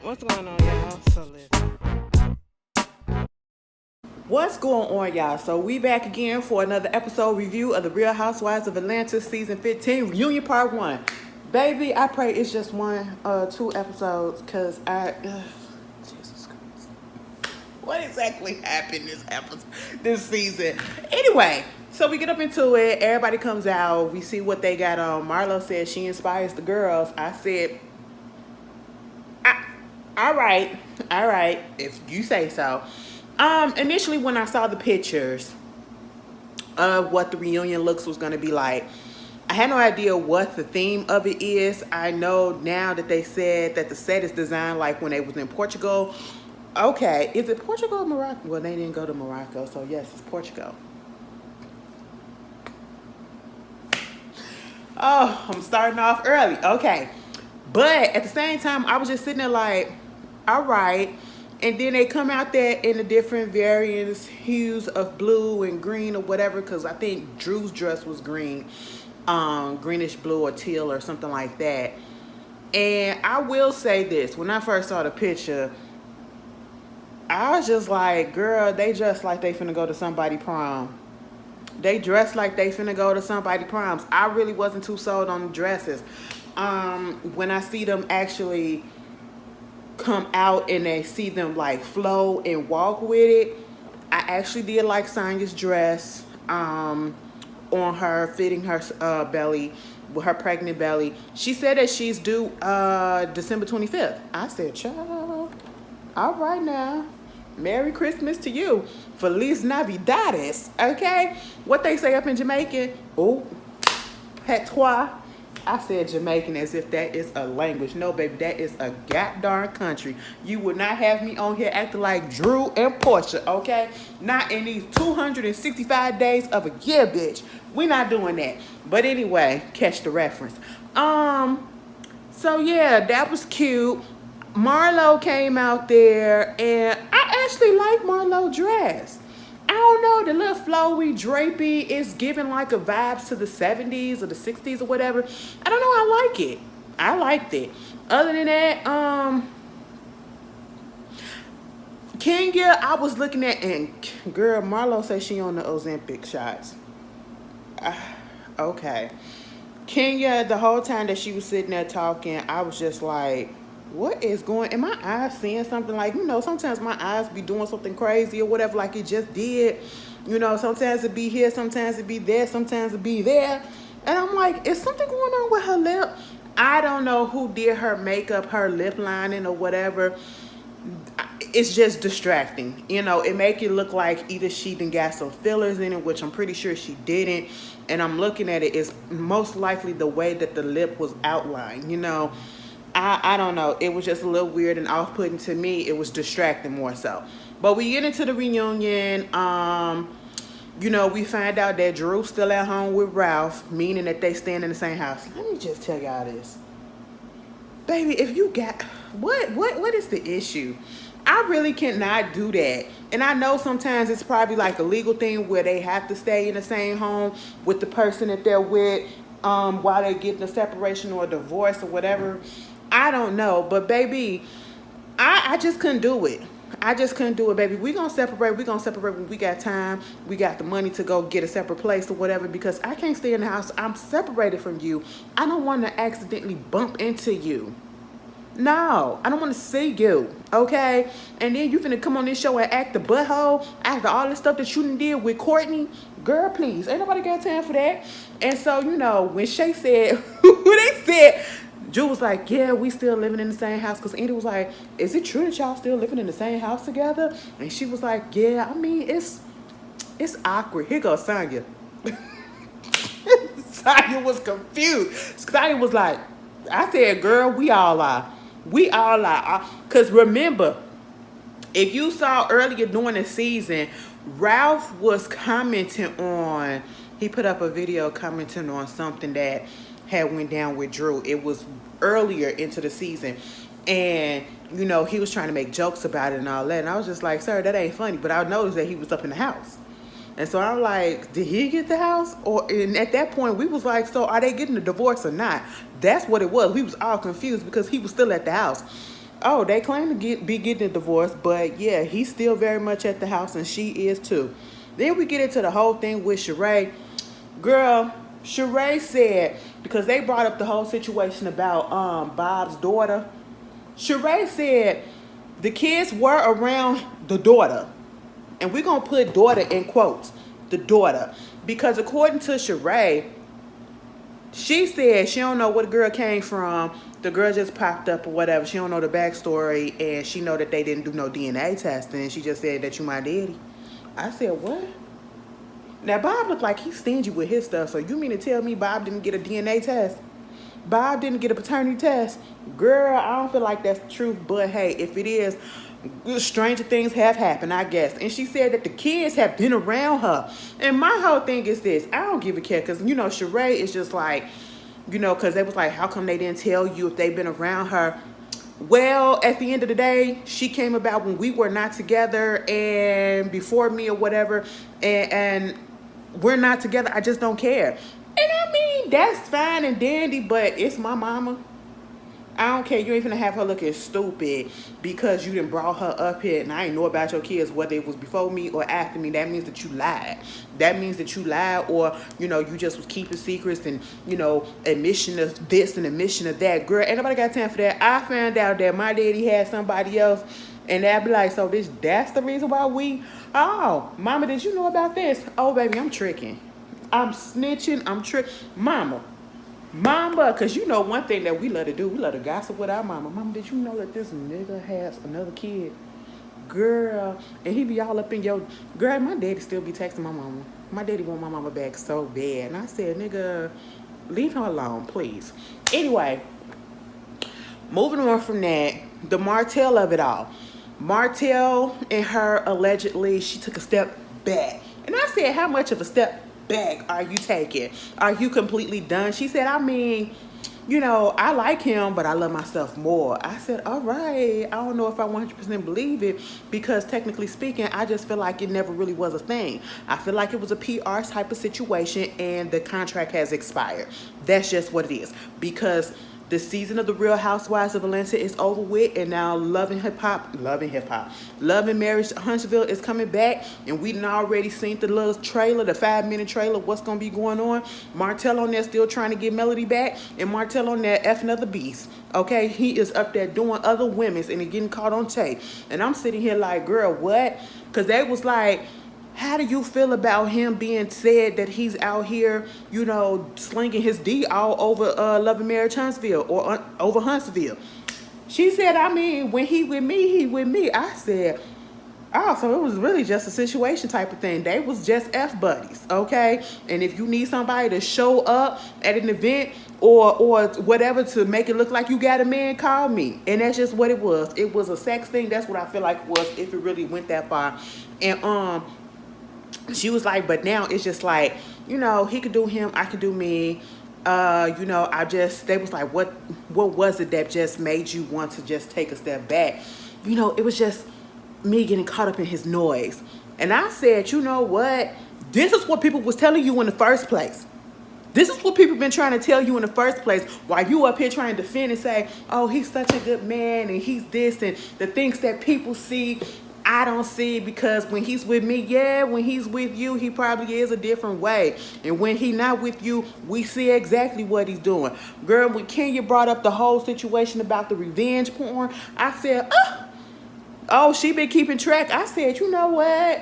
What's going on, y'all? What's going on, y'all? So we back again for another episode review of the Real Housewives of Atlanta season 15 reunion part 1. Baby, I pray it's just 2 episodes, cause Jesus Christ, what exactly happened this season? Anyway, so we get up into it. Everybody comes out. We see what they got on. Marlo says she inspires the girls. I said, all right, if you say so. Initially when I saw the pictures of what the reunion looks was gonna be like, I had no idea what the theme of it is. I know now that they said that the set is designed like when they was in Portugal. Okay, is it Portugal or Morocco? Well, they didn't go to Morocco, so yes, it's Portugal. Oh, I'm starting off early. Okay. But at the same time, I was just sitting there like, all right. And then they come out there in the different variants, hues of blue and green or whatever, because I think Drew's dress was green, greenish blue or teal or something like that. And I will say this, when I first saw the picture, I was just like, girl, they dress like they finna go to somebody prom. They dress like they finna go to somebody proms. I really wasn't too sold on the dresses. When I see them actually come out and they see them like flow and walk with it, I actually did like Sonya's dress on her, fitting her belly, with her pregnant belly. She said that she's due December 25th. I said, child, all right now. Merry Christmas to you. Feliz Navidades. Okay? What they say up in Jamaican? Oh, patois. I said Jamaican as if that is a language. No, baby, that is a goddamn country. You would not have me on here acting like Drew and Portia, okay? Not in these 265 days of a year, bitch. We're not doing that. But anyway, catch the reference. So yeah, that was cute. Marlo came out there, and I actually like Marlo's dress. I don't know, the little flowy, drapey is giving like a vibes to the 70s or the 60s or whatever. I don't know, I like it. I liked it. Other than that, Kenya, I was looking at, and girl, Marlo says she on the Ozempic shots. Okay. Kenya, the whole time that she was sitting there talking, I was just like, what is going, am my eyes seeing something? Like, sometimes my eyes be doing something crazy or whatever, like it just did. Sometimes it be here, sometimes it be there, sometimes it be there. And I'm like, is something going on with her lip? I don't know who did her makeup, her lip lining or whatever. It's just distracting. It make it look like either she done got some fillers in it, which I'm pretty sure she didn't. And I'm looking at it, it's most likely the way that the lip was outlined, I don't know. It was just a little weird and off-putting to me. It was distracting more so. But we get into the reunion. We find out that Drew's still at home with Ralph, meaning that they stand in the same house. Let me just tell y'all this. Baby, if you got... What is the issue? I really cannot do that. And I know sometimes it's probably like a legal thing where they have to stay in the same home with the person that they're with while they're getting a separation or a divorce or whatever. I don't know, but baby, I just couldn't do it. I just couldn't do it, baby. We're going to separate when we got time. We got the money to go get a separate place or whatever, because I can't stay in the house. I'm separated from you. I don't want to accidentally bump into you. No, I don't want to see you, okay? And then you finna come on this show and act the butthole after all the stuff that you done did with Courtney. Girl, please, ain't nobody got time for that. And so, when Shay said, when they said, Drew was like, yeah, we still living in the same house. Because Andy was like, is it true that y'all still living in the same house together? And she was like, yeah, I mean, it's awkward. Here goes Sonya. Sonya was confused. Sonya was like, I said, girl, we all are. We all are. Because remember, if you saw earlier during the season, Ralph was commenting on, he put up a video commenting on something that had went down with Drew. It was earlier into the season. And, he was trying to make jokes about it and all that. And I was just like, sir, that ain't funny. But I noticed that he was up in the house. And so I'm like, did he get the house? And at that point, we was like, so are they getting a divorce or not? That's what it was. We was all confused because he was still at the house. Oh, they claim to be getting a divorce, but yeah, he's still very much at the house, and she is too. Then we get into the whole thing with Sheree. Girl, Sheree said, because they brought up the whole situation about Bob's daughter. Sheree said the kids were around the daughter, and we're gonna put daughter in quotes, the daughter, because according to Sheree, she said she don't know where the girl came from. The girl just popped up or whatever. She don't know the backstory, and she know that they didn't do no DNA testing. She just said that you my daddy. I said, what? Now, Bob looked like he's stingy with his stuff, so you mean to tell me Bob didn't get a DNA test? Bob didn't get a paternity test? Girl, I don't feel like that's the truth, but hey, if it is, stranger things have happened, I guess. And she said that the kids have been around her. And my whole thing is this. I don't give a care, because, Sheree is just like, because they was like, how come they didn't tell you if they've been around her? Well, at the end of the day, she came about when we were not together and before me or whatever, and we're not together. I just don't care. And I mean, that's fine and dandy, but it's my mama. I don't care. You ain't finna have her looking stupid because you done brought her up here and I ain't know about your kids, whether it was before me or after me. That means that you lied. That means that you lied, or, you just was keeping secrets and, admission of this and admission of that. Girl, ain't nobody got time for that. I found out that my daddy had somebody else, and they'd be like, so that's the reason why oh, mama, did you know about this? Oh, baby, I'm tricking. I'm snitching. I'm tricking. Mama, because one thing that we love to do, we love to gossip with our mama. Mama, did you know that this nigga has another kid? Girl, and he be all up in your... Girl, my daddy still be texting my mama. My daddy want my mama back so bad. And I said, nigga, leave her alone, please. Anyway, moving on from that, the Martell of it all. Martell and her, allegedly, she took a step back. And I said, how much of a step back are you taking? Are you completely done? She said, I mean, I like him, but I love myself more. I said, all right. I don't know if I 100% believe it, because technically speaking, I just feel like it never really was a thing. I feel like it was a PR type of situation and the contract has expired. That's just what it is, because the season of the Real Housewives of Atlanta is over with, and now Love and Marriage Huntsville is coming back, and we done already seen the little trailer, the 5-minute trailer, what's going to be going on. Martell on there still trying to get Melody back, and Martell on there effing other beast. Okay, he is up there doing other women's, and he getting caught on tape. And I'm sitting here like, girl, what? Because they was like, how do you feel about him being said that he's out here, slinging his D all over Love and Marriage Huntsville or over Huntsville? She said, I mean, when he with me, he with me. I said, oh, so it was really just a situation type of thing. They was just F buddies, okay? And if you need somebody to show up at an event or whatever to make it look like you got a man, call me. And that's just what it was. It was a sex thing. That's what I feel like it was, if it really went that far. And she was like, but now it's just like, he could do him, I could do me. They was like, what was it that just made you want to just take a step back? It was just me getting caught up in his noise. And I said, you know what? This is what people was telling you in the first place. This is what people been trying to tell you in the first place, while you up here trying to defend and say, oh, he's such a good man and he's this, and the things that people see, I don't see, because when he's with me, when he's with you, he probably is a different way. And when he not with you, we see exactly what he's doing. Girl, when Kenya brought up the whole situation about the revenge porn, I said, oh, she been keeping track. I said, you know what?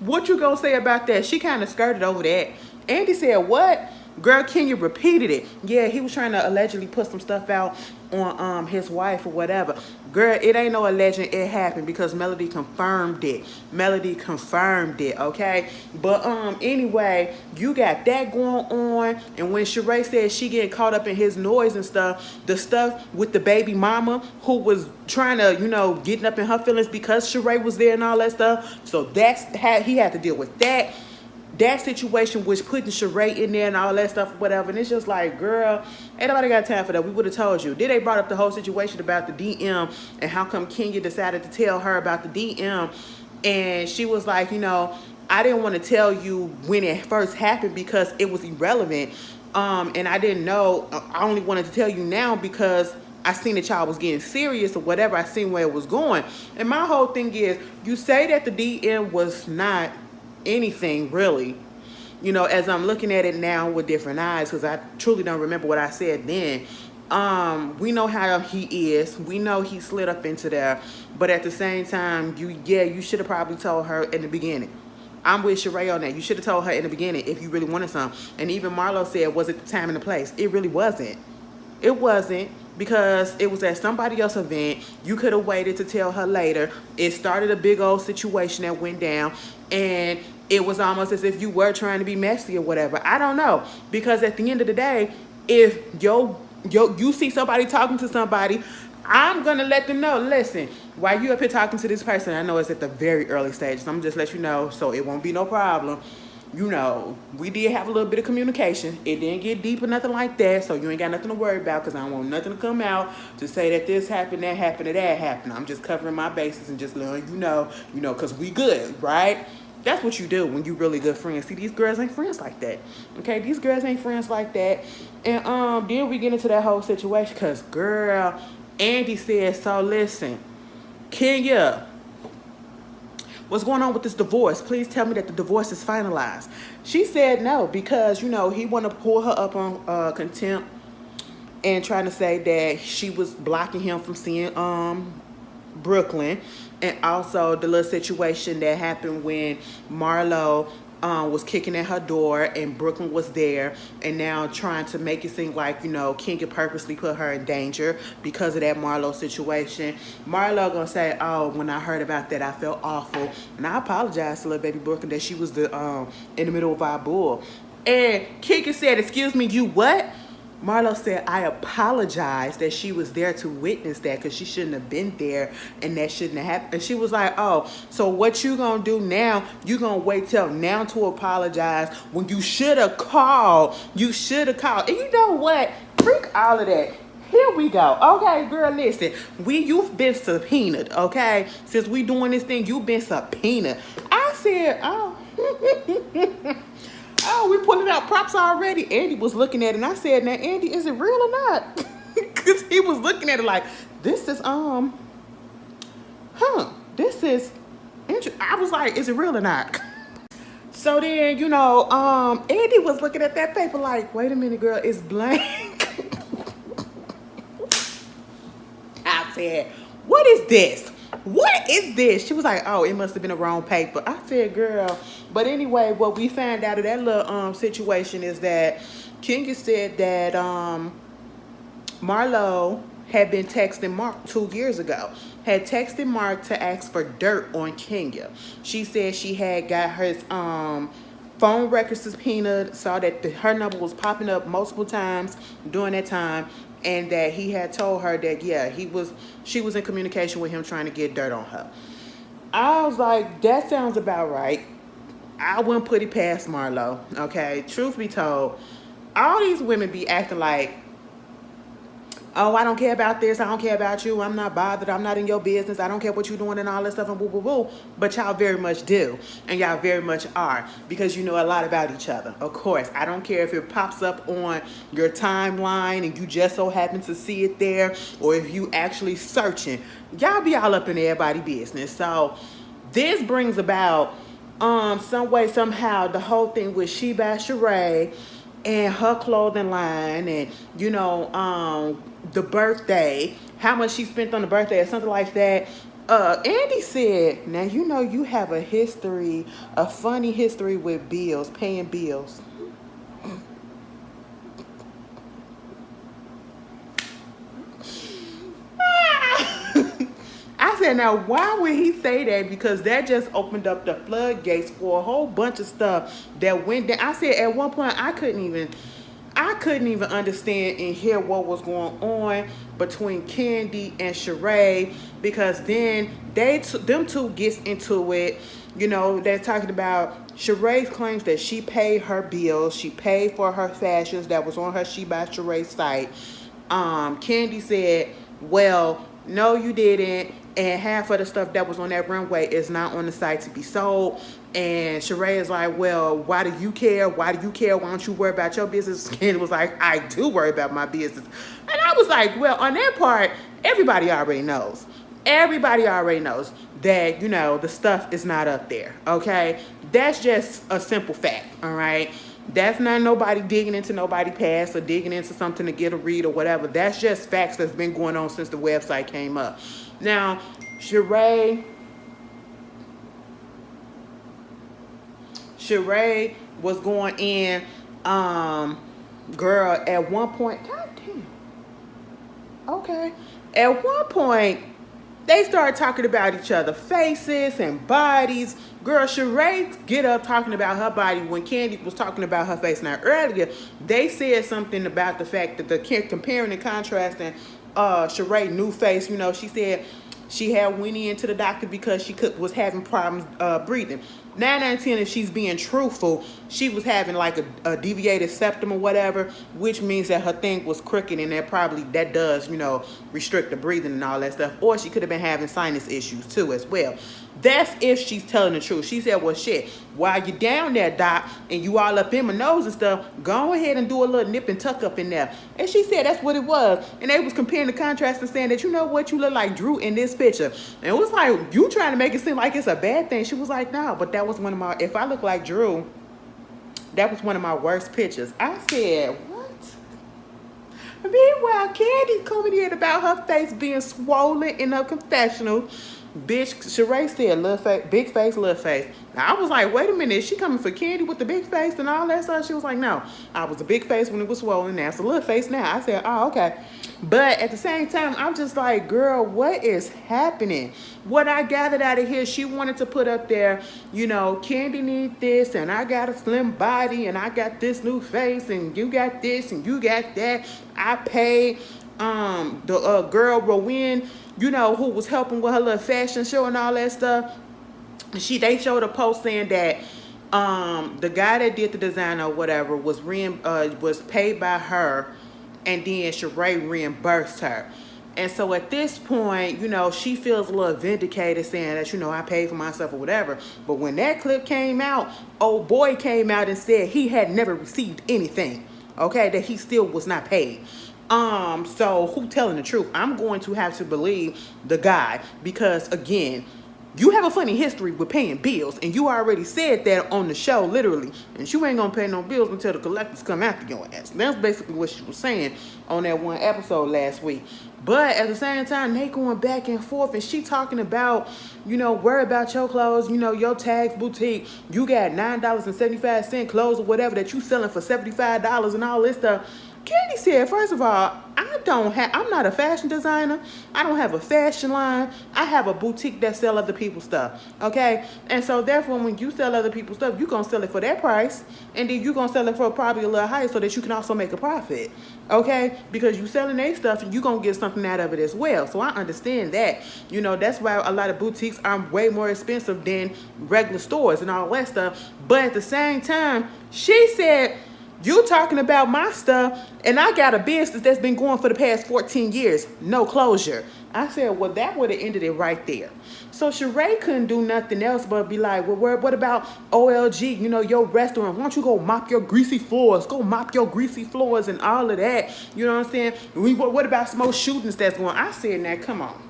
What you gonna say about that? She kind of skirted over that. Andy said, what? Girl, Kenya repeated it. Yeah, he was trying to allegedly put some stuff out on his wife or whatever. Girl, it ain't no alleged, it happened, because Melody confirmed it. Okay? But anyway, you got that going on. And when Sheree said she getting caught up in his noise and stuff, the stuff with the baby mama who was trying to, getting up in her feelings because Sheree was there and all that stuff. So that's how he had to deal with that. That situation was putting Sheree in there and all that stuff, whatever. And it's just like, girl, ain't nobody got time for that. We would have told you. Then they brought up the whole situation about the DM and how come Kenya decided to tell her about the DM. And she was like, I didn't want to tell you when it first happened because it was irrelevant. And I didn't know. I only wanted to tell you now because I seen that y'all was getting serious or whatever. I seen where it was going. And my whole thing is, you say that the DM was not anything really. As I'm looking at it now with different eyes, because I truly don't remember what I said then. We know how he is. We know he slid up into there. But at the same time, you should have probably told her in the beginning. I'm with Sheree on that. You should have told her in the beginning if you really wanted some. And even Marlo said, was it the time and the place? It really wasn't. It wasn't, because it was at somebody else's event. You could have waited to tell her later. It started a big old situation that went down, and it was almost as if you were trying to be messy or whatever. I don't know, because at the end of the day, if you see somebody talking to somebody, I'm gonna let them know, listen, while you up here talking to this person, I know it's at the very early stages. I'm just let you know so it won't be no problem. We did have a little bit of communication. It didn't get deep or nothing like that, so you ain't got nothing to worry about, because I don't want nothing to come out to say that this happened, that happened, or that happened. I'm just covering my bases and just letting you know, because we good, right? That's what you do when you really good friends. See, these girls ain't friends like that. Okay, these girls ain't friends like that. And then we get into that whole situation, because, girl, Andy said, so listen, Kenya, what's going on with this divorce? Please tell me that the divorce is finalized. She said no, because, he want to pull her up on contempt and trying to say that she was blocking him from seeing Brooklyn. And also the little situation that happened when Marlo was kicking at her door and Brooklyn was there, and now trying to make it seem like, Kenya purposely put her in danger because of that Marlo situation. Marlo gonna say, oh, when I heard about that, I felt awful. And I apologize to little baby Brooklyn that she was in the middle of our bull. And Kenya said, excuse me, you what? Marlo said, I apologize that she was there to witness that, because she shouldn't have been there and that shouldn't have happened. And she was like, oh, so what you gonna do now? You gonna wait till now to apologize when you should have called. You should have called. And you know what? Freak all of that. Here we go. Okay, girl, listen. You've been subpoenaed, okay? Since we doing this thing, you've been subpoenaed. I said, oh. Oh, we pulling out props already. Andy was looking at it, and I said, now, Andy, is it real or not? Because he was looking at it like, this is, this is, I was like, is it real or not? So then, Andy was looking at that paper like, wait a minute, girl, it's blank. I said, what is this? What is this? She was like, oh, it must have been a wrong paper. I said, girl. But anyway, what we found out of that little situation is that Kenya said that Marlo had been texting Mark 2 years ago. Had texted Mark to ask for dirt on Kenya. She said she had got her phone records subpoenaed, saw that her number was popping up multiple times during that time, and that he had told her that, yeah, she was in communication with him trying to get dirt on her. I was like, that sounds about right. I wouldn't put it past Marlo, okay? Truth be told, all these women be acting like, oh, I don't care about this, I don't care about you, I'm not bothered, I'm not in your business, I don't care what you're doing and all this stuff and woo, woo, woo. But y'all very much do, and y'all very much are, because you know a lot about each other. Of course, I don't care if it pops up on your timeline and you just so happen to see it there, or if you actually searching. Y'all be all up in everybody's business. So this brings about some way, somehow, the whole thing with She by Sheree and her clothing line, and the birthday, how much she spent on the birthday or something like that. Andy said, now you have a history, a funny history with bills, paying bills. I said, now why would he say that? Because that just opened up the floodgates for a whole bunch of stuff that went down. I said at one point I couldn't even understand and hear what was going on between Kandi and Sheree, because then them two gets into it. They're talking about Sheree claims that she paid her bills, she paid for her fashions that was on her She by Sheree site. Kandi said, well, no, you didn't. and half of the stuff that was on that runway is not on the site to be sold. And Sheree is like, well, why do you care? Why do you care? Why don't you worry about your business? Kandi was like, I do worry about my business. And I was like, well, on that part, everybody already knows. Everybody already knows that, the stuff is not up there, okay? That's just a simple fact, all right? That's not nobody digging into nobody past or digging into something to get a read or whatever. That's just facts that's been going on since the website came up. Now, Sheree was going in, girl, at one point, god damn. Okay. At one point, they started talking about each other faces and bodies. Girl, Sheree get up talking about her body when Kandi was talking about her face. Now, earlier, they said something about the fact that the comparing and contrasting Sheree new face. She said she had went into the doctor because she was having problems breathing. 9 out of 10, if she's being truthful, she was having like a deviated septum or whatever, which means that her thing was crooked, and that does, restrict the breathing and all that stuff. Or she could have been having sinus issues too as well. That's if she's telling the truth. She said, well, shit, while you're down there, doc, and you all up in my nose and stuff, go ahead and do a little nip and tuck up in there. And she said that's what it was. And they was comparing the contrast and saying that, you know what, you look like Drew in this picture. And it was like, you trying to make it seem like it's a bad thing. She was like, no, but that was one of my, if I look like Drew, that was one of my worst pictures. I said, what? Meanwhile, Kandi coming in about her face being swollen in her confessional. Bitch, Sheree said little face, big face, little face. Now, I was like, wait a minute, is she coming for Kandi with the big face and all that stuff? She was like, no, I was a big face when it was swollen. Now it's a little face now. I said, oh, okay. But at the same time, I'm just like, girl, what is happening? What I gathered out of here, she wanted to put up there, Kandi need this, and I got a slim body, and I got this new face, and you got this, and you got that. I paid the girl Rowan, who was helping with her little fashion show and all that stuff. They showed a post saying that the guy that did the design or whatever was paid by her, and then Sheree reimbursed her. And so at this point, she feels a little vindicated saying that, I paid for myself or whatever. But when that clip came out, old boy came out and said he had never received anything, okay, that he still was not paid. So who telling the truth? I'm going to have to believe the guy, because again, you have a funny history with paying bills, and you already said that on the show, literally, and you ain't gonna pay no bills until the collectors come after your ass. That's basically what she was saying on that one episode last week. But at the same time, they going back and forth, and she talking about, worry about your clothes, your Tags boutique, you got $9.75 clothes or whatever that you selling for $75 and all this stuff. Kandi said, first of all, I'm not a fashion designer. I don't have a fashion line. I have a boutique that sell other people's stuff, okay? And so therefore, when you sell other people's stuff, you're going to sell it for that price, and then you're going to sell it for probably a little higher so that you can also make a profit, okay? Because you selling their stuff, and you're going to get something out of it as well. So I understand that. That's why a lot of boutiques are way more expensive than regular stores and all that stuff. But at the same time, she said, you talking about my stuff, and I got a business that's been going for the past 14 years, no closure. I said, well, that would have ended it right there. So Sheree couldn't do nothing else but be like, well, what about OLG, your restaurant? Why don't you go mop your greasy floors? Go mop your greasy floors and all of that. You know what I'm saying? What about some more shootings that's going on? I said, now, come on.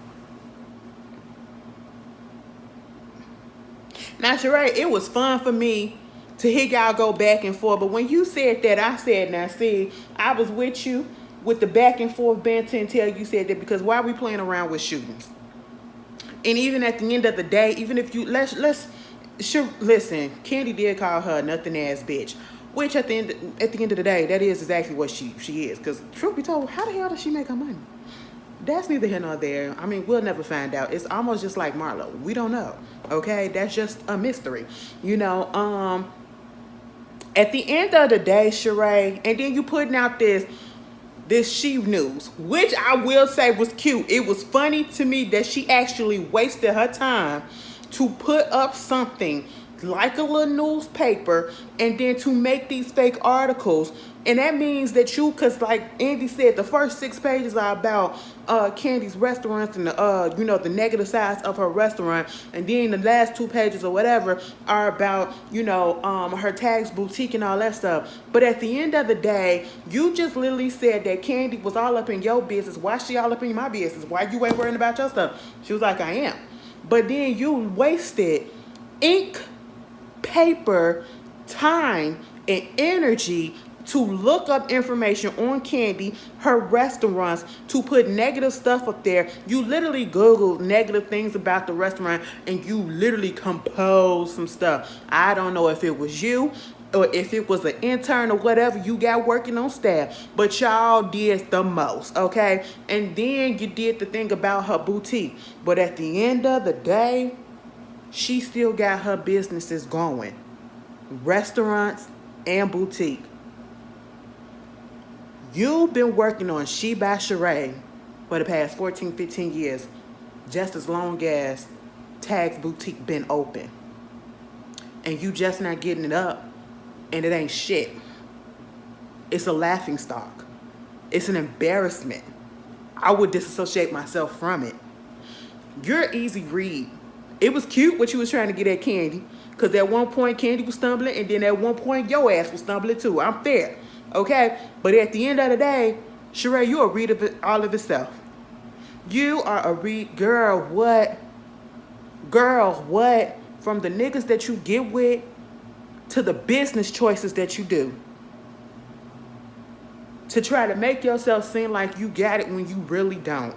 Now, Sheree, it was fun for me to hear y'all go back and forth. But when you said that, I said, now see, I was with you with the back and forth banter until you said that, because why are we playing around with shootings? And even at the end of the day, even if you, listen, Kandi did call her a nothing ass bitch, which at the end of the day, that is exactly what she is. Because truth be told, how the hell does she make her money? That's neither here nor there. I mean, we'll never find out. It's almost just like Marlo. We don't know. Okay? That's just a mystery. At the end of the day, Sheree, and then you putting out this she news, which I will say was cute. It was funny to me that she actually wasted her time to put up something like a little newspaper, and then to make these fake articles And that means that you, cause like Andy said, the first 6 pages are about Kandi's restaurants and the the negative sides of her restaurant, and then the last 2 pages or whatever are about her tags boutique and all that stuff. But at the end of the day, you just literally said that Kandi was all up in your business. Why she all up in my business? Why you ain't worrying about your stuff? She was like, I am. But then you wasted ink, paper, time, and energy to look up information on Kandi, her restaurants, to put negative stuff up there. You literally Googled negative things about the restaurant and you literally composed some stuff. I don't know if it was you or if it was an intern or whatever you got working on staff, but y'all did the most, okay? And then you did the thing about her boutique. But at the end of the day, she still got her businesses going. Restaurants and boutique. You've been working on She by Sheree for the past 14, 15 years, just as long as Tag's Boutique been open. And you just not getting it up, and it ain't shit. It's a laughing stock. It's an embarrassment. I would disassociate myself from it. You're easy read. It was cute what you was trying to get at Kandi, because at one point Kandi was stumbling, and then at one point your ass was stumbling too. I'm fair. Okay, but at the end of the day, Sheree, you a read of it all of itself. You are a read, girl. What? From the niggas that you get with to the business choices that you do, to try to make yourself seem like you got it when you really don't.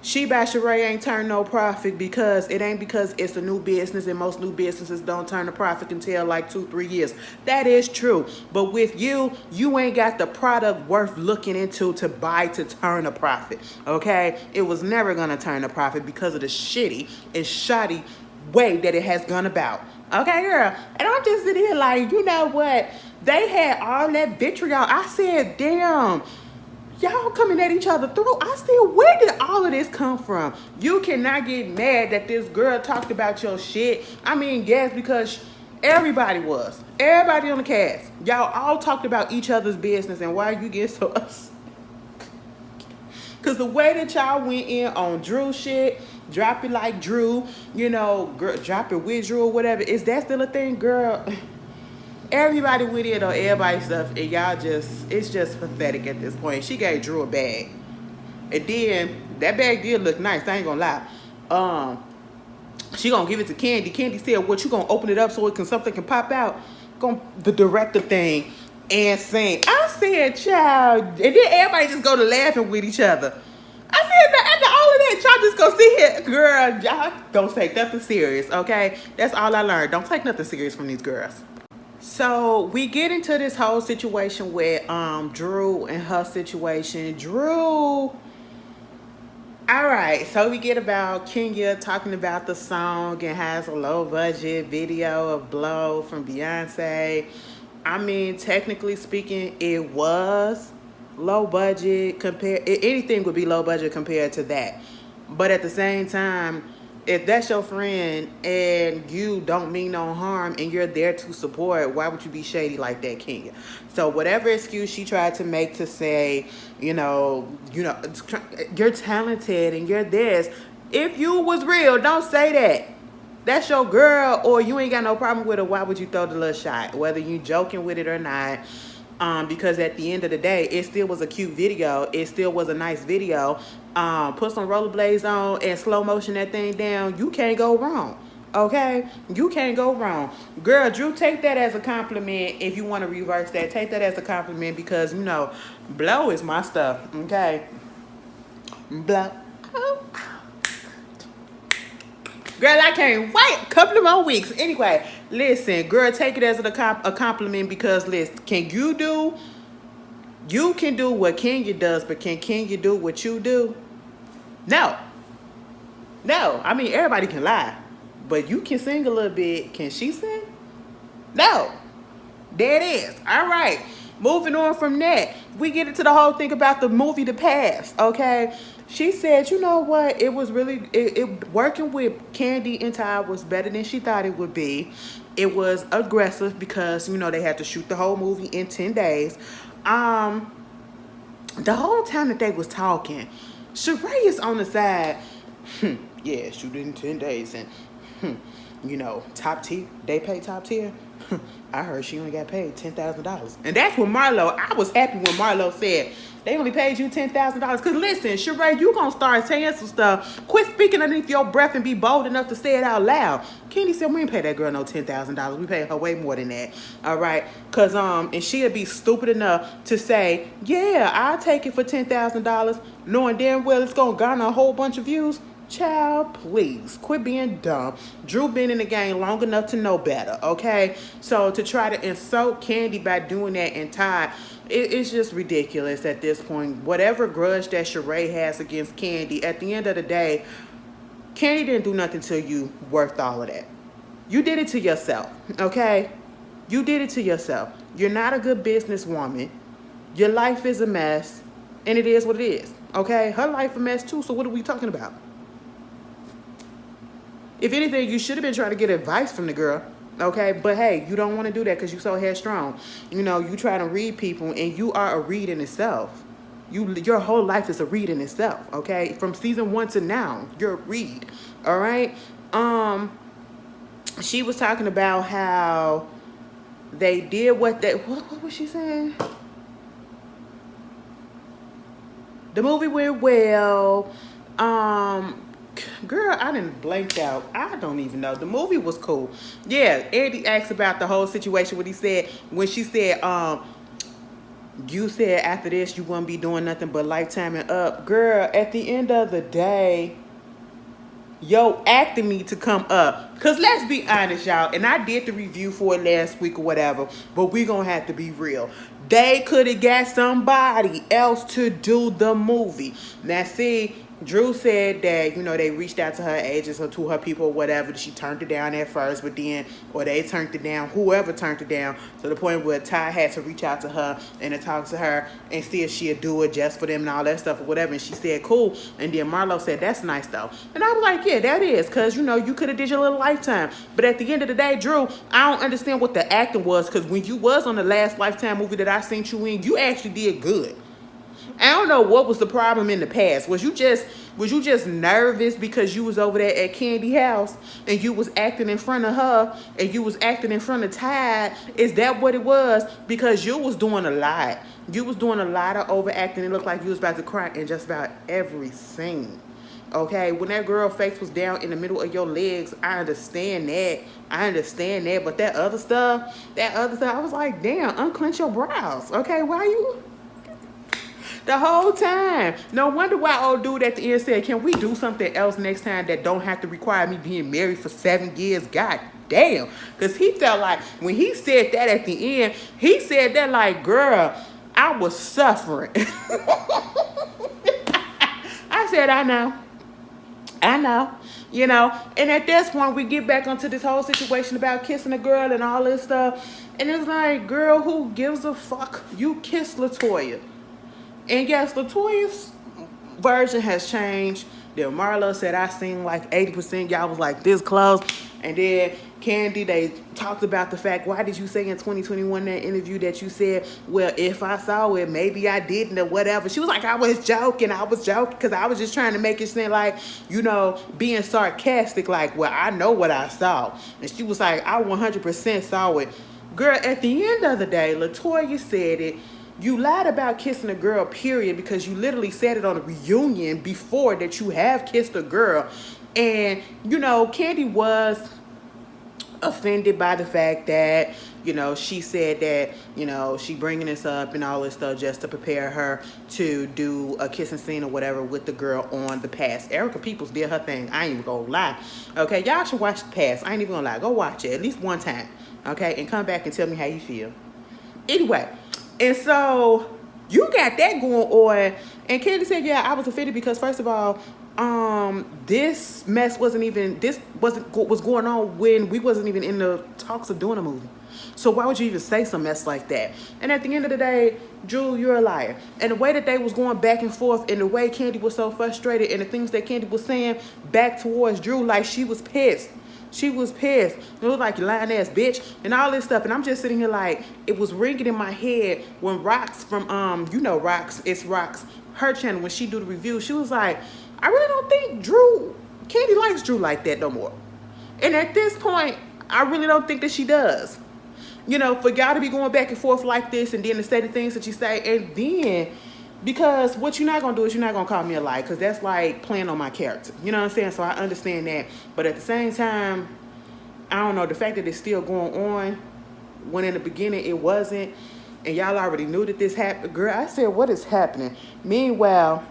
She by Sheree ain't turned no profit because it's a new business, and most new businesses don't turn a profit until like 2-3 years. That is true. But with you ain't got the product worth looking into to buy to turn a profit. Okay? It was never gonna turn a profit because of the shitty and shoddy way that it has gone about. Okay, girl? And I'm just sitting here like, you know what? They had all that vitriol. I said, damn. Y'all coming at each other through. I said, where did all of this come from? You cannot get mad that this girl talked about your shit. I mean, yes, because everybody was. Everybody on the cast. Y'all all talked about each other's business, and why you get so upset? Because the way that y'all went in on Drew shit, drop it like Drew, girl, drop it with Drew or whatever. Is that still a thing, girl? Everybody with it on everybody's stuff, and it's just pathetic at this point. She gave Drew a bag, and then that bag did look nice. I ain't gonna lie. She gonna give it to Kandi. Kandi said, "What, you gonna open it up so something can pop out?" The director thing and sing. I said, "Child," and then everybody just go to laughing with each other. I said, after all of that, y'all just go sit here, girl. Y'all don't take nothing serious, okay? That's all I learned. Don't take nothing serious from these girls. So we get into this whole situation with Drew and her situation. Drew, all right, so we get about Kenya talking about the song and has a low budget video of Blow from Beyonce. I mean, technically speaking, it was low budget anything would be low budget compared to that. But at the same time, if that's your friend and you don't mean no harm and you're there to support, why would you be shady like that, Kenya? So whatever excuse she tried to make to say, you're talented and you're this. If you was real, don't say that. That's your girl, or you ain't got no problem with her. Why would you throw the little shot? Whether you joking with it or not. Because at the end of the day, it still was a cute video. It still was a nice video. Put some rollerblades on and slow motion that thing down. You can't go wrong. Okay? You can't go wrong. Girl, Drew, take that as a compliment. If you want to reverse that, take that as a compliment because, Blow is my stuff. Okay? Blow. Girl, I can't wait. A couple of more weeks. Anyway, listen, girl, take it as a compliment because, listen, you can do what Kenya does, but can Kenya do what you do? No. I mean, everybody can lie, but you can sing a little bit. Can she sing? No. There it is. All right. Moving on from that. we get into the whole thing about the movie The Past, okay? She said, you know what? It was really, working with Kandi and Ty was better than she thought it would be. It was aggressive because, they had to shoot the whole movie in 10 days. The whole time that they was talking, Sheree is on the side. Yeah, shoot it in 10 days. And, top tier, they pay top tier. I heard she only got paid $10,000. And that's what Marlo, I was happy when Marlo said, they only paid you $10,000. Because listen, Sheree, you going to start saying some stuff. Quit speaking underneath your breath and be bold enough to say it out loud. Kandi said, we ain't pay that girl no $10,000. We paid her way more than that. All right? Because, and she'll be stupid enough to say, yeah, I'll take it for $10,000, knowing damn well it's going to garner a whole bunch of views. Child, please quit being dumb. Drew been in the game long enough to know better, okay? So to try to insult Kandi by doing that and Ty, it's just ridiculous at this point. Whatever grudge that Sheree has against Kandi, at the end of the day, Kandi didn't do nothing to you worth all of that. You did it to yourself, okay? You did it to yourself. You're not a good businesswoman. Your life is a mess, and it is what it is, okay? Her life a mess too, so what are we talking about? If anything, you should have been trying to get advice from the girl, okay? But hey, you don't want to do that because you're so headstrong. You try to read people, and you are a read in itself. Your whole life is a read in itself, okay? From season 1 to now, you're a read, all right? She was talking about how they did what was she saying? The movie went well. Girl, I done blanked out. I don't even know. The movie was cool. Yeah, Andy asked about the whole situation. When she said, you said after this you wouldn't be doing nothing but Lifetime and up. Girl, at the end of the day, yo acting me to come up. Because let's be honest, y'all. And I did the review for it last week or whatever. But we going to have to be real. They could have got somebody else to do the movie. Now, see, Drew said that, they reached out to her agents or to her people or whatever. She turned it down at first, but then, or they turned it down, whoever turned it down, to the point where Ty had to reach out to her and to talk to her and see if she'd do it just for them and all that stuff or whatever. And she said, cool. And then Marlo said, that's nice though. And I was like, yeah, that is, because, you could have did your little Lifetime. But at the end of the day, Drew, I don't understand what the acting was, because when you was on the last Lifetime movie that I seen you in, you actually did good. I don't know what was the problem in the past. Was you just nervous because you was over there at Kandi house and you was acting in front of her and you was acting in front of Ty? Is that what it was? Because you was doing a lot. You was doing a lot of overacting. It looked like you was about to cry in just about every scene. Okay, when that girl face was down in the middle of your legs, I understand that. But that other stuff, I was like, damn, unclench your brows. Okay, why you? The whole time. No wonder why old dude at the end said, can we do something else next time that don't have to require me being married for 7 years? God damn. Because he felt like when he said that at the end, he said that like, girl, I was suffering. I said, I know. And at this point, we get back onto this whole situation about kissing a girl and all this stuff. And it's like, girl, who gives a fuck? You kissed LaToya. And yes, LaToya's version has changed. Then Marlo said, I seen like 80%. Y'all was like this close. And then Kandi, they talked about the fact, why did you say in 2021 that interview that you said, well, if I saw it, maybe I didn't or whatever. She was like, I was joking because I was just trying to make it seem like, being sarcastic, like, well, I know what I saw. And she was like, I 100% saw it. Girl, at the end of the day, LaToya said it. You lied about kissing a girl, period, because you literally said it on a reunion before that you have kissed a girl. And, Kandi was offended by the fact that, she said that, she bringing this up and all this stuff just to prepare her to do a kissing scene or whatever with the girl on The Past. Erica Peoples did her thing. I ain't even gonna lie. Okay, y'all should watch The Past. I ain't even gonna lie. Go watch it at least one time. Okay, and come back and tell me how you feel. Anyway. And so you got that going on. And Kandi said, yeah, I was offended because, first of all, this mess wasn't even, this was going on when we wasn't even in the talks of doing a movie. So why would you even say some mess like that? And at the end of the day, Drew, you're a liar. And the way that they was going back and forth, and the way Kandi was so frustrated, and the things that Kandi was saying back towards Drew, like she was pissed. She was pissed. It was like, you lying ass bitch, and all this stuff. And I'm just sitting here like, it was ringing in my head when Rox from Rox, it's Rox, her channel, when she do the review, she was like, I really don't think Kandi likes Drew like that no more. And at this point, I really don't think that she does. For y'all to be going back and forth like this, and then to say the things that you say, and then, because what you're not going to do is you're not going to call me a liar, because that's like playing on my character. You know what I'm saying? So I understand that. But at the same time, I don't know, the fact that it's still going on, when in the beginning it wasn't, and y'all already knew that this happened. Girl, I said, what is happening? Meanwhile,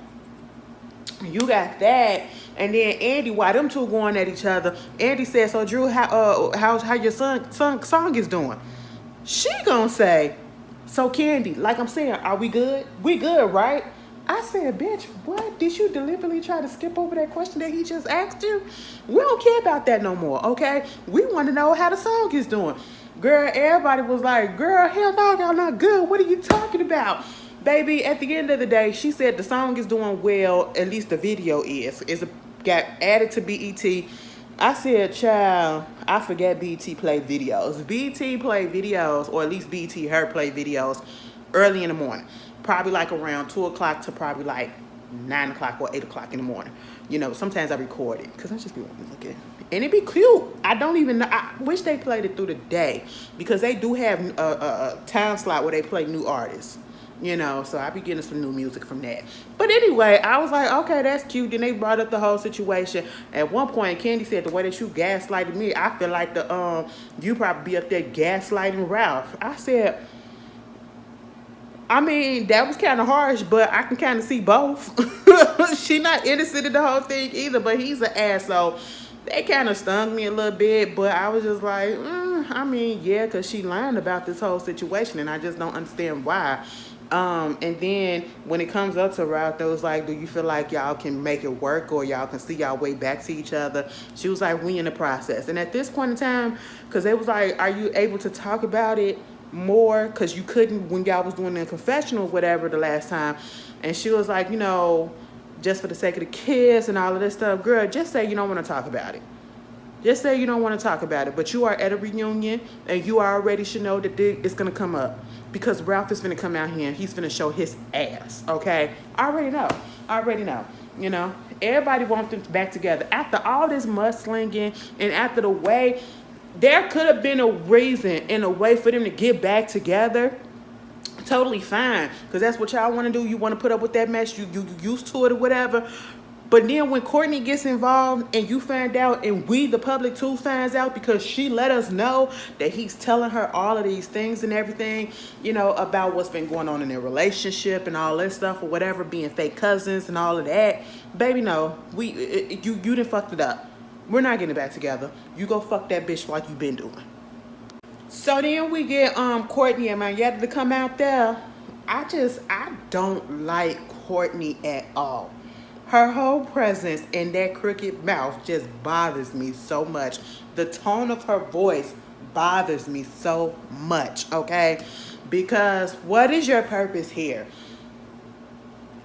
you got that, and then Andy, while them two going at each other, Andy said, so Drew, how your song is doing? She gonna say, so Kandi, like I'm saying, are we good? We good, right? I said, bitch, what? Did you deliberately try to skip over that question that he just asked you? We don't care about that no more, okay? We want to know how the song is doing. Girl, everybody was like, girl, hell no, y'all not good. What are you talking about? Baby, at the end of the day, she said the song is doing well, at least the video is. Got added to BET. I said, child, I forget BET play videos. BET play videos, or at least BET her play videos early in the morning. Probably like around 2 o'clock to probably like 9 o'clock or 8 o'clock in the morning. Sometimes I record it because I just be wanting to look at it. And it be cute. I don't even know. I wish they played it through the day, because they do have a time slot where they play new artists. So I be getting some new music from that. But anyway, I was like, okay, that's cute. Then they brought up the whole situation. At one point, Kandi said, the way that you gaslighted me, I feel like you probably be up there gaslighting Ralph. I said, I mean, that was kind of harsh, but I can kind of see both. She not innocent in the whole thing either, but he's an asshole. They kind of stung me a little bit, but I was just like, I mean, yeah, because she lying about this whole situation, and I just don't understand why. And then when it comes up to Ralph, they was like, do you feel like y'all can make it work, or y'all can see y'all way back to each other? She was like, we in the process. And at this point in time, because they was like, are you able to talk about it more? Because you couldn't when y'all was doing the confessional or whatever the last time. And she was like, just for the sake of the kids and all of this stuff, girl, just say you don't want to talk about it. Just say you don't want to talk about it. But you are at a reunion, and you already should know that it's going to come up. Because Ralph is going to come out here, and he's going to show his ass, okay? I already know. Everybody wants them back together. After all this mudslinging, and after the way, there could have been a reason and a way for them to get back together. Totally fine, because that's what y'all want to do. You want to put up with that mess. You used to it or whatever. But then when Courtney gets involved, and you find out, and we, the public too, finds out, because she let us know that he's telling her all of these things and everything, about what's been going on in their relationship and all that stuff or whatever, being fake cousins and all of that. Baby, no, you done fucked it up. We're not getting back together. You go fuck that bitch like you been doing. So then we get Courtney and Marietta to come out there. I don't like Courtney at all. Her whole presence and that crooked mouth just bothers me so much. The tone of her voice bothers me so much, okay? Because what is your purpose here?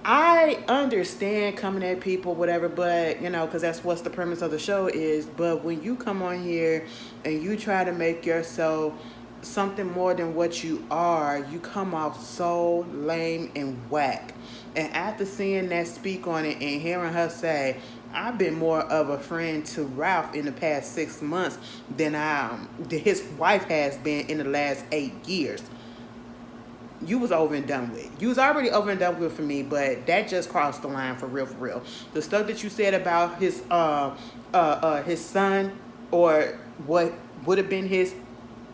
I understand coming at people, whatever, but, because that's what the premise of the show is. But when you come on here and you try to make yourself something more than what you are, you come off so lame and whack. And after seeing that speak on it and hearing her say, I've been more of a friend to Ralph in the past 6 months than his wife has been in the last 8 years. You was over and done with. You was already over and done with for me, but that just crossed the line for real, for real. The stuff that you said about his son, or what would have been his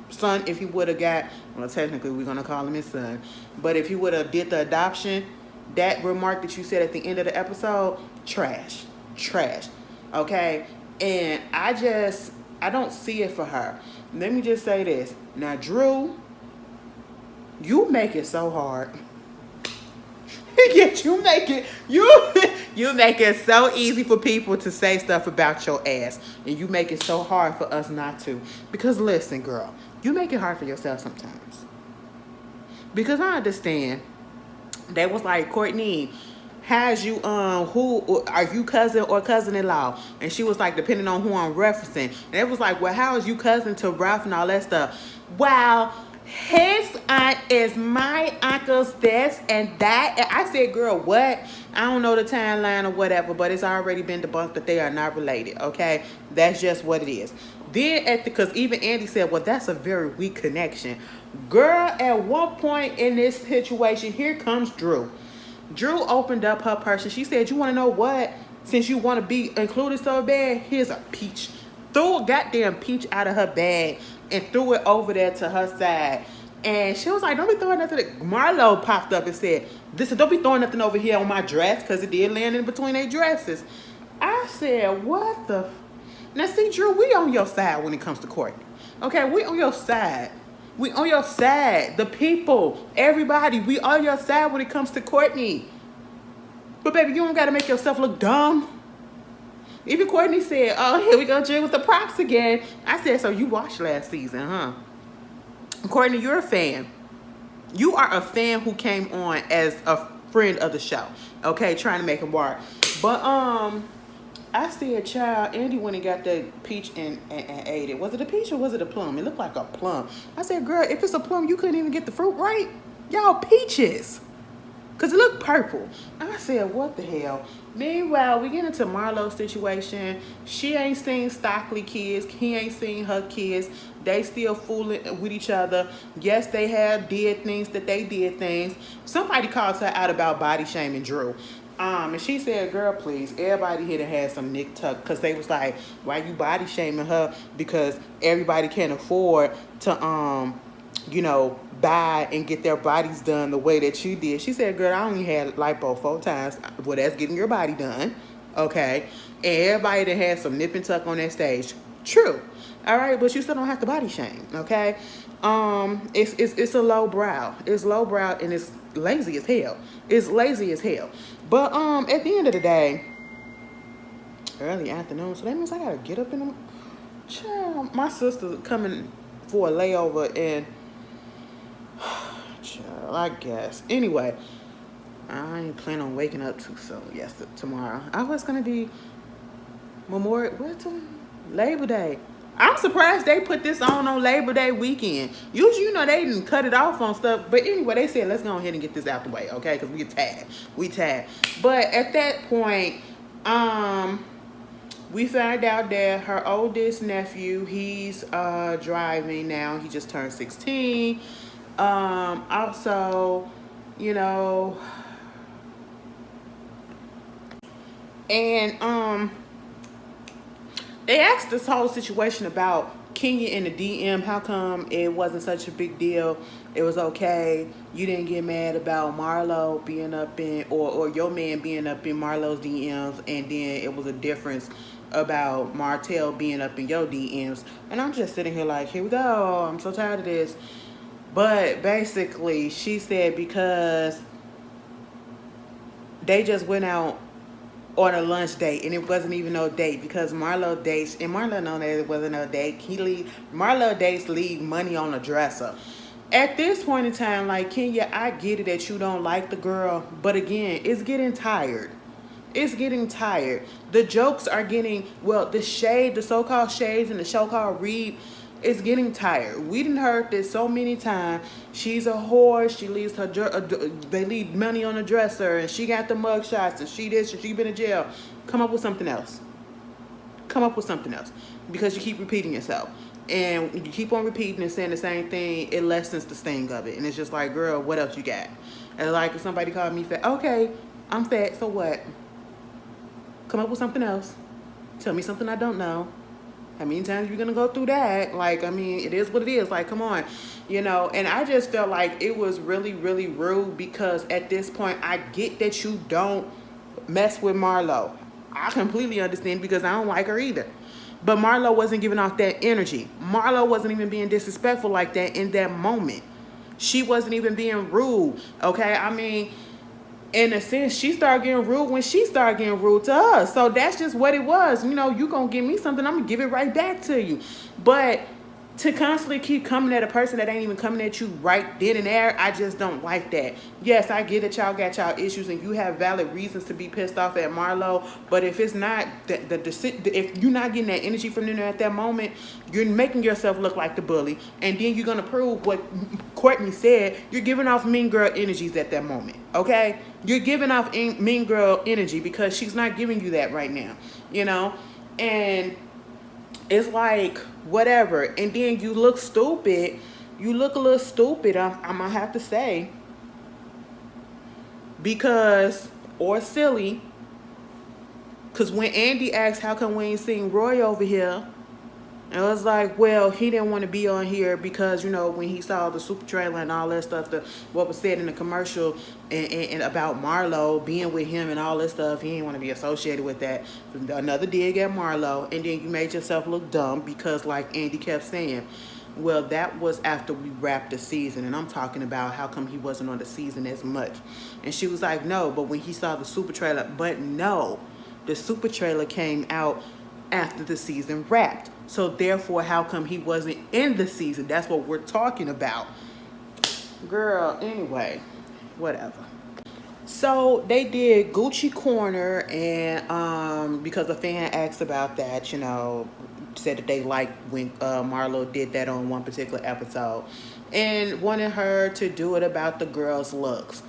son if he would have got, well, technically we're going to call him his son, but if he would have did the adoption, that remark that you said at the end of the episode, trash, okay? And I don't see it for her. Let me just say this. Now, Drew, you make it so hard. Yes, you make it so easy for people to say stuff about your ass, and you make it so hard for us not to. Because listen, girl, you make it hard for yourself sometimes. Because I understand. They was like, Courtney, has you who are you cousin or cousin-in-law? And she was like, depending on who I'm referencing. And it was like, well, how is you cousin to Ralph and all that stuff? Well, his aunt is my uncle's this and that. And I said, girl, what? I don't know the timeline or whatever, but it's already been debunked that they are not related. Okay, that's just what it is. Then because even Andy said, well, that's a very weak connection. Girl, at one point in this situation, here comes Drew. Drew opened up her purse and she said, you want to know what? Since you want to be included so bad, here's a peach. Threw a goddamn peach out of her bag and threw it over there to her side. And she was like, don't be throwing nothing. Marlo popped up and said, listen, don't be throwing nothing over here on my dress, because it did land in between their dresses. I said, what the? Now, see, Drew, we on your side when it comes to Courtney. Okay, we on your side. We on your side. The people, everybody, we on your side when it comes to Courtney. But baby, you don't got to make yourself look dumb. Even Courtney said, oh, here we go, Jill, with the props again. I said, so you watched last season, huh? Courtney, you're a fan. You are a fan who came on as a friend of the show. Okay, trying to make him work. But, I see a child, Andy went and got that peach and ate it. Was it a peach or was it a plum? It looked like a plum. I said, girl, if it's a plum, you couldn't even get the fruit right. Y'all peaches. Because it looked purple. I said, what the hell? Meanwhile, we get into Marlo's situation. She ain't seen Stockley kids. He ain't seen her kids. They still fooling with each other. Yes, they have did things that they did things. Somebody called her out about body shaming Drew. And she said, girl, please, everybody here that had some Nick Tuck, because they was like, why you body shaming her? Because everybody can't afford to, you know, buy and get their bodies done the way that you did. She said, girl, I only had lipo 4 times. Well, that's getting your body done. Okay. And everybody that had some nip and tuck on that stage. True. All right. But you still don't have to body shame. Okay. It's a low brow. It's low brow and it's lazy as hell. It's lazy as hell. But at the end of the day, early afternoon, so that means I gotta get up in the child. My sister's coming for a layover and child, I guess. Anyway, I ain't planning on waking up too soon. Yes, tomorrow. I was gonna be Labor Day. I'm surprised they put this on Labor Day weekend. Usually, you know, they didn't cut it off on stuff. But anyway, they said, let's go ahead and get this out the way, okay? Because we tagged. We tagged. But at that point, we found out that her oldest nephew, he's driving now. He just turned 16. Also, you know, and they asked this whole situation about Kenya in the DM. How come it wasn't such a big deal? It was okay. You didn't get mad about Marlo being up in, or your man being up in Marlo's DMs, and then it was a difference about Martell being up in your DMs. And I'm just sitting here like, here we go. I'm so tired of this. But basically, she said because they just went out on a lunch date, and it wasn't even no date, because Marlo dates, and Marlo know that it wasn't no date. Marlo dates leave money on the dresser. At this point in time, like, Kenya, I get it that you don't like the girl, but again, it's getting tired. It's getting tired. The jokes are getting, well, the shade, the so-called shades and the so-called read, it's getting tired. We done heard this so many times. She's a whore. She leaves her, they leave money on the dresser, and she got the mug shots, and she this, and she been in jail. Come up with something else. Come up with something else, because you keep repeating yourself. And you keep on repeating and saying the same thing, it lessens the sting of it. And it's just like, girl, what else you got? And like, if somebody called me fat, okay, I'm fat, so what? Come up with something else. Tell me something I don't know. How many times you're going to go through that? Like, I mean, it is what it is. Like, come on. You know, and I just felt like it was really, really rude, because at this point, I get that you don't mess with Marlo. I completely understand, because I don't like her either. But Marlo wasn't giving off that energy. Marlo wasn't even being disrespectful like that in that moment. She wasn't even being rude. Okay? I mean, in a sense, she started getting rude when she started getting rude to us. So that's just what it was. You know, you gonna give me something, I'm gonna give it right back to you. But to constantly keep coming at a person that ain't even coming at you right then and there, I just don't like that. Yes, I get that y'all got y'all issues and you have valid reasons to be pissed off at Marlo, but if it's not if you're not getting that energy from them at that moment, you're making yourself look like the bully, and then you're gonna prove what Courtney said. You're giving off mean girl energies at that moment. Okay, you're giving off mean girl energy because she's not giving you that right now. You know, and it's like whatever, and then you look stupid. You look a little stupid. I'm gonna have to say, because or silly. Because when Andy asked, "How come we ain't seen Roy over here?" And I was like, well, he didn't want to be on here because, you know, when he saw the super trailer and all that stuff, what was said in the commercial and about Marlo being with him and all this stuff, he didn't want to be associated with that. Another dig at Marlo, and then you made yourself look dumb because, like Andy kept saying, well, that was after we wrapped the season, and I'm talking about how come he wasn't on the season as much. And she was like, no, but when he saw the super trailer, but no, the super trailer came out after the season wrapped. So therefore, how come he wasn't in the season? That's what we're talking about. Girl, anyway, whatever. So they did Gucci Corner, and because a fan asked about that, you know, said that they liked when Marlo did that on one particular episode and wanted her to do it about the girls' looks.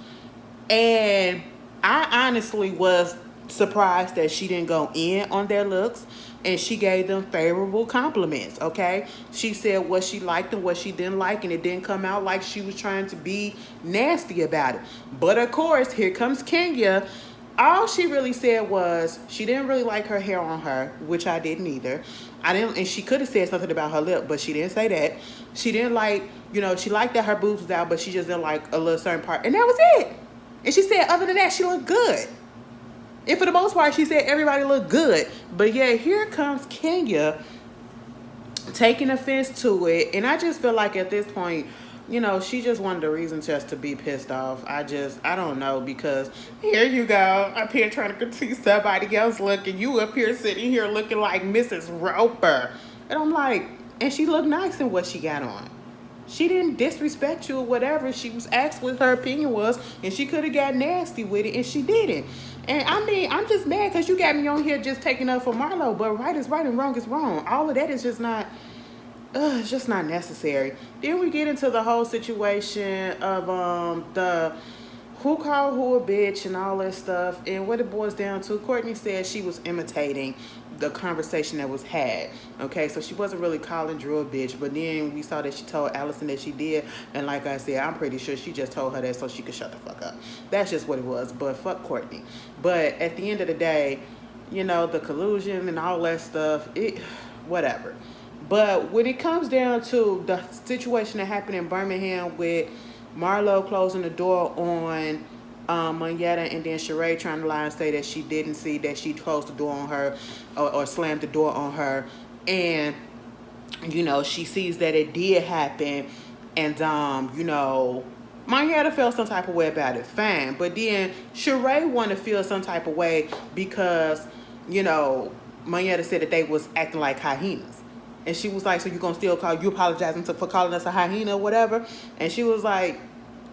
And I honestly was surprised that she didn't go in on their looks, and she gave them favorable compliments. Okay, she said what she liked and what she didn't like, and it didn't come out like she was trying to be nasty about it. But of course, here comes Kenya. All she really said was she didn't really like her hair on her, which I didn't either. I didn't, and she could have said something about her lip, but she didn't say that. She didn't like, you know, she liked that her boobs was out, but she just didn't like a little certain part, and that was it. And she said other than that, she looked good. And for the most part, she said everybody looked good. But yeah, here comes Kenya taking offense to it. And I just feel like at this point, you know, she just wanted a reason just to be pissed off. I don't know, because here you go, up here trying to critique somebody else looking. You up here sitting here looking like Mrs. Roper. And I'm like, and she looked nice in what she got on. She didn't disrespect you or whatever. She was asked what her opinion was, and she could have got nasty with it, and she didn't. And I mean, I'm just mad because you got me on here just taking up for Marlo, but right is right and wrong is wrong. All of that is just not, it's just not necessary. Then we get into the whole situation of the who called who a bitch and all that stuff. And what it boils down to, Courtney said she was imitating the conversation that was had. Okay, so she wasn't really calling Drew a bitch, but then we saw that she told Allison that she did, and like I said, I'm pretty sure she just told her that so she could shut the fuck up. That's just what it was. But fuck Courtney. But at the end of the day, you know, the collusion and all that stuff, it whatever. But when it comes down to the situation that happened in Birmingham with Marlo closing the door on Monyetta, and then Sheree trying to lie and say that she didn't see that she closed the door on her or slammed the door on her, and you know she sees that it did happen, and you know Monyetta felt some type of way about it, fine, but then Sheree wanted to feel some type of way because you know Monyetta said that they was acting like hyenas. And she was like, so you gonna still you apologizing for calling us a hyena or whatever? And she was like,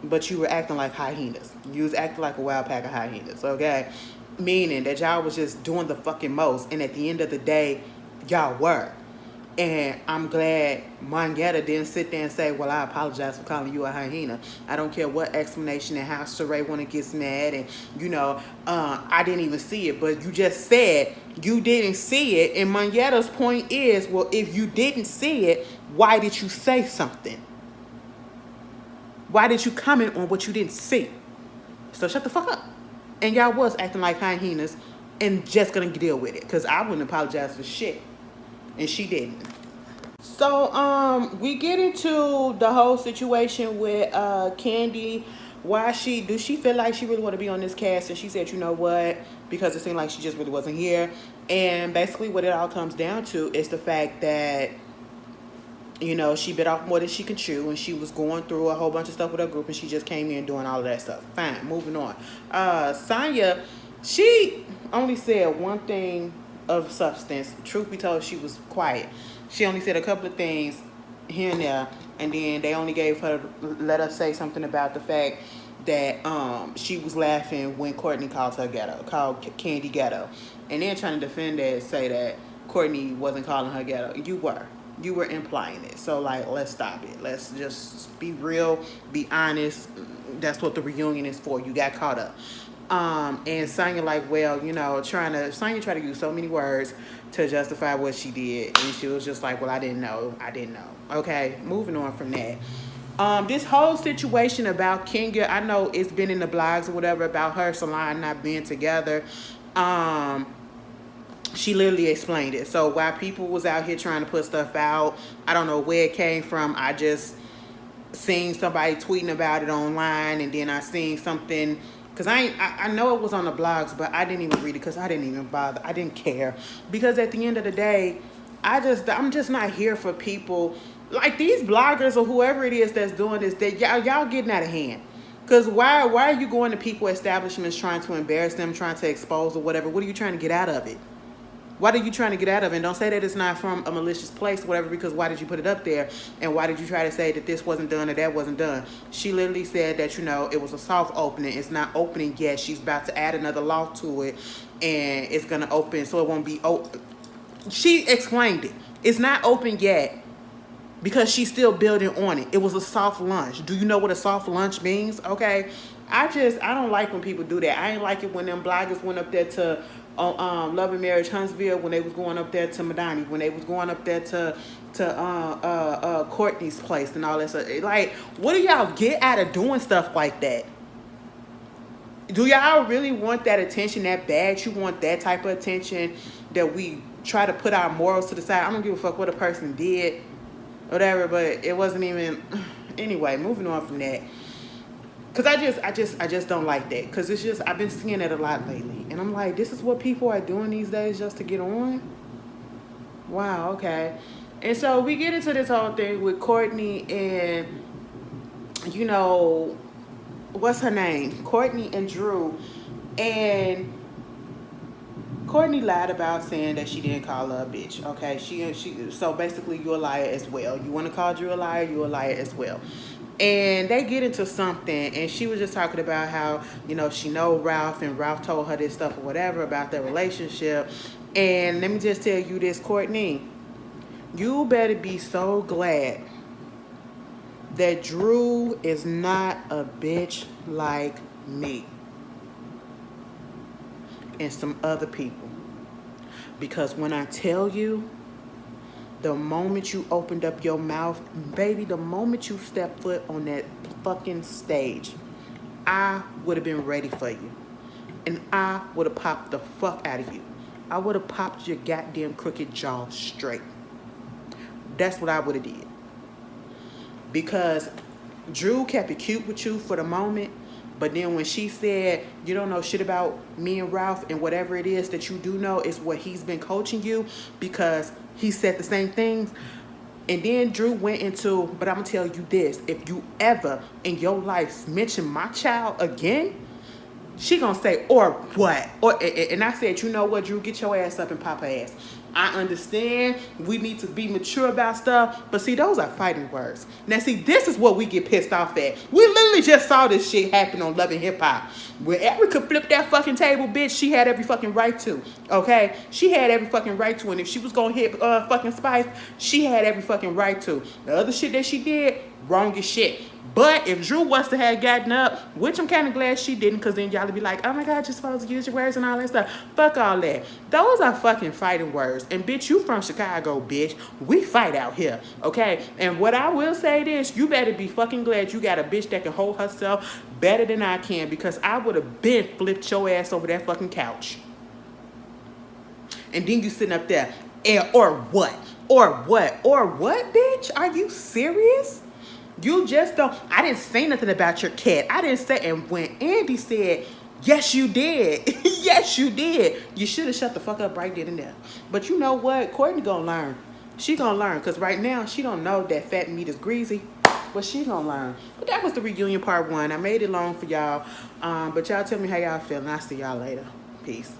but you were acting like hyenas. You was acting like a wild pack of hyenas, okay? Meaning that y'all was just doing the fucking most. And at the end of the day, y'all were. And I'm glad Monyetta didn't sit there and say, well, I apologize for calling you a hyena. I don't care what explanation and how Sheree want to get mad. And, you know, I didn't even see it. But you just said you didn't see it. And Monyetta's point is, well, if you didn't see it, why did you say something? Why did you comment on what you didn't see? So shut the fuck up. And y'all was acting like hyenas and just going to deal with it. Because I wouldn't apologize for shit. And she didn't. So we get into the whole situation with Kandi. Why does she feel like she really want to be on this cast? And she said, you know what, because it seemed like she just really wasn't here. And basically what it all comes down to is the fact that You know, she bit off more than she can chew, and she was going through a whole bunch of stuff with her group, and she just came in doing all of that stuff. Fine, moving on. Sonya, she only said one thing of substance. Truth be told, she was quiet. She only said a couple of things here and there, and then they only gave her, let us say something about the fact that she was laughing when Courtney called her ghetto, called Kandi ghetto, and then trying to defend that, say that Courtney wasn't calling her ghetto. You were implying it. So like, let's stop it. Let's just be real, be honest. That's what the reunion is for. You got caught up. And Sonya like, well, you know, Sonya tried to use so many words to justify what she did, and she was just like, well, I didn't know. Okay, moving on from that. This whole situation about Kenya, I know it's been in the blogs or whatever about her salon not being together. She literally explained it. So while people was out here trying to put stuff out, I don't know where it came from. I just seen somebody tweeting about it online, and then I seen something, because I know it was on the blogs, but I didn't even read it because I didn't even bother. I didn't care, because at the end of the day, I'm just not here for people like these bloggers or whoever it is that's doing this. That y'all getting out of hand. Because why are you going to people establishments trying to embarrass them, trying to expose or whatever? What are you trying to get out of it? What are you trying to get out of it? And don't say that it's not from a malicious place or whatever, because why did you put it up there? And why did you try to say that this wasn't done or that wasn't done? She literally said that, you know, it was a soft opening. It's not opening yet. She's about to add another lock to it, and it's going to open, so it won't be open. She explained it. It's not open yet because she's still building on it. It was a soft launch. Do you know what a soft launch means? Okay. I don't like when people do that. I ain't like it when them bloggers went up there to Love and Marriage Huntsville, when they was going up there to Madani, when they was going up there to Courtney's place and all that stuff. Like, what do y'all get out of doing stuff like that? Do y'all really want that attention that bad? You want that type of attention that we try to put our morals to the side? I don't give a fuck what a person did, whatever, but it wasn't even. Anyway, moving on from that. Cause I just don't like that. Cause it's just, I've been seeing it a lot lately, and I'm like, this is what people are doing these days just to get on. Wow, okay. And so we get into this whole thing with Courtney and, you know, what's her name? Courtney and Drew, and Courtney lied about saying that she didn't call her a bitch. Okay, she. So basically, you're a liar as well. You want to call Drew a liar? You're a liar as well. And they get into something, and she was just talking about how, you know, she know Ralph, and Ralph told her this stuff or whatever about their relationship. And let me just tell you this, Courtney, you better be so glad that Drew is not a bitch like me and some other people. Because when I tell you, the moment you opened up your mouth, baby, the moment you stepped foot on that fucking stage, I would have been ready for you. And I would have popped the fuck out of you. I would have popped your goddamn crooked jaw straight. That's what I would have did. Because Drew kept it cute with you for the moment, but then when she said, you don't know shit about me and Ralph, and whatever it is that you do know is what he's been coaching you, because he said the same things. And then Drew went into, but I'm going to tell you this, if you ever in your life mention my child again, she going to say, or what? And I said, you know what, Drew, get your ass up and pop her ass. I understand we need to be mature about stuff, but see, those are fighting words. Now, see, this is what we get pissed off at. We literally just saw this shit happen on Love and Hip Hop. When Erica flipped that fucking table, bitch, she had every fucking right to, okay? She had every fucking right to, and if she was gonna hit fucking Spice, she had every fucking right to. The other shit that she did, wrong as shit. But if Drew was to have gotten up, which I'm kind of glad she didn't, because then y'all would be like, oh my God, you're supposed to use your words and all that stuff. Fuck all that. Those are fucking fighting words. And bitch, you from Chicago, bitch. We fight out here, okay? And what I will say this, you better be fucking glad you got a bitch that can hold herself better than I can, because I would have been flipped your ass over that fucking couch. And then you sitting up there, and or what? Or what? Or what, bitch? Are you serious? You just don't. I didn't say nothing about your cat. I didn't say. And when Andy said, yes, you did. Yes, you did. You should have shut the fuck up right then and there. But you know what? Courtney gonna learn. She gonna learn, because right now she don't know that fat meat is greasy, but she gonna learn. But that was the reunion part one. I made it long for y'all, but y'all tell me how y'all feeling. I'll see y'all later. Peace.